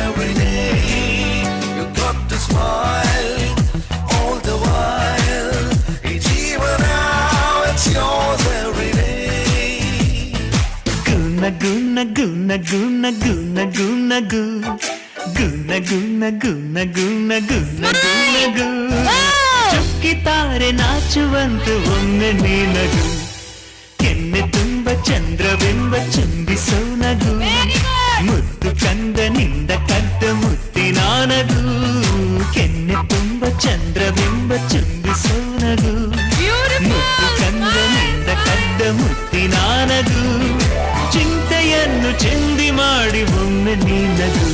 every day. You got to smile all the while. Even now it's yours every day. Guna guna guna guna guna guna guna guna guna guna guna guna guna guna. ಚುಕ್ಕಿ ತಾರೆ ನಾಚುವಂತೆ ಒಮ್ಮೆ ನೀನಗು, ಕೆನ್ನೆ ತುಂಬ ಚಂದ್ರವೆಂಬ ಚುಂಬಿಸೋ ನಗು, ಮುದ್ದು ಕಂದನಿಂದ ಕದ್ದ ಮುತ್ತಿನ ನಗು, ಕೆನ್ನೆ ತುಂಬ ಚಂದ್ರವೆಂಬ ಚುಂಬಿಸೋ ನಗು, ಮುದ್ದು ಕಂದನಿಂದ ಕದ್ದ ಮುತ್ತಿನ ನಗು, ಚಿಂತೆಯನ್ನು ಚೆಂದಿ ಮಾಡಿ ಒಮ್ಮೆ ನೀನಗು.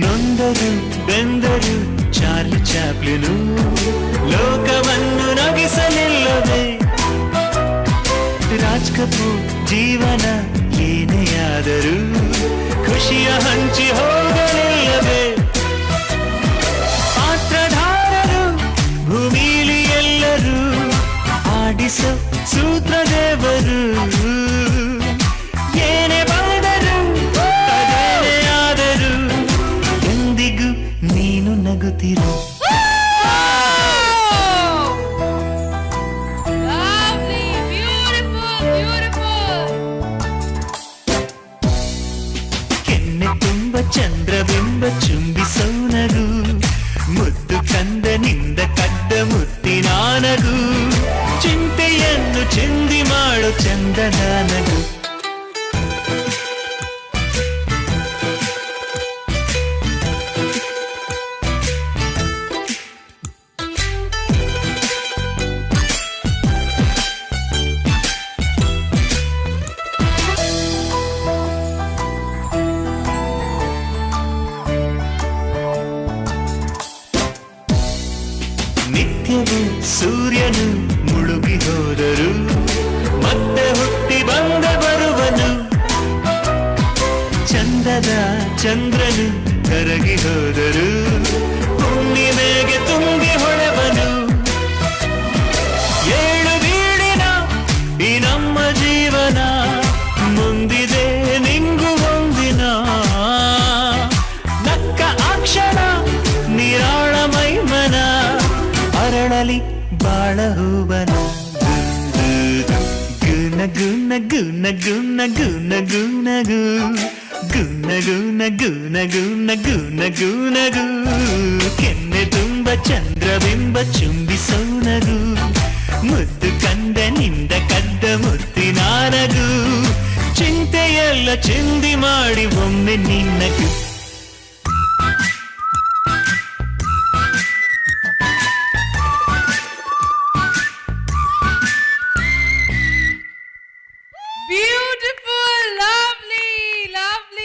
ನೊಂದರು ಬೆಂದರು ಚಾರ್ಲಿ ಚಾಪ್ಲಿನು, ಲೋಕವನ್ನು ನಗಿಸಲಿಲ್ಲವೇ ರಾಜ್ ಕಪೂರ್ ಜೀವನ ಏನೇ ಆದರೂ ಖುಷಿಯ ಹಂಚಿ ಹೋಗಲಿಲ್ಲವೇ, ಪಾತ್ರಧಾರರು ಭೂಮಿಲಿ ಎಲ್ಲರೂ ಆಡಿಸೋ ಸೂತ್ರದೇವರು, ಏನೇ ಬಂದರು ಅದೇನೇ ಆದರೂ ಎಂದಿಗೂ ನೀನು ನಗುತ್ತಿರು. ಕೆನ್ನೆ ತುಂಬ ಚಂದ್ರವೆಂಬ ಚುಂಬಿಸೋ ನಗು, ಮುದ್ದು ಕಂದನಿಂದ ಕದ್ದ ಮುತ್ತಿನ ನಗು, ಚಿಂತೆಯನ್ನು ಚೆಂದಿ ಮಾಡೋ ಚಂದನ ನಗು. ನಿತ್ಯವೂ ಸೂರ್ಯನು ಮುಳುಗಿ ಹೋದರು ಮತ್ತೆ ಹುಟ್ಟಿ ಬಂದ ಬರುವನು, ಚಂದದ ಚಂದ್ರನು ಕರಗಿ ಹೋದರು ಹುಣ್ಣಿಮೆಗೆ ತುಂಬಿ ಹೊಳೆವನು, ಏಳು ಬೀಳಿನ ಈ ನಮ್ಮ ಜೀವನ ಮುಂದಿದೆ ನಿಂಗು ಒಂದಿನ, ನಕ್ಕ ಅಕ್ಷರ ನಿರಾಳ ಮೈಮನ ಅರಳಲಿ ಬಾಳ ಹೂವನ. ಗುನ ಗುನ ಗುನ ಗುನ ಗುನ ಗುನ ಗು ಗುನ ಗುನ ಗುನ ಗುನ ಗುನ ಗುನ ಗು, ಕೆನ್ನೆ ತುಂಬ ಚಂದ್ರಬಿಂಬ ಚುಂಬಿಸೋ ನಗು, ಮುದ್ದು ಕಂದನಿಂದ ಕದ್ದ ಮುತ್ತಿನ ನಗು, ಚಿಂತೆಯೆಲ್ಲ ಚಿಂದಿ ಮಾಡಿ ಒಮ್ಮೆ ನಿನ್ನಗು.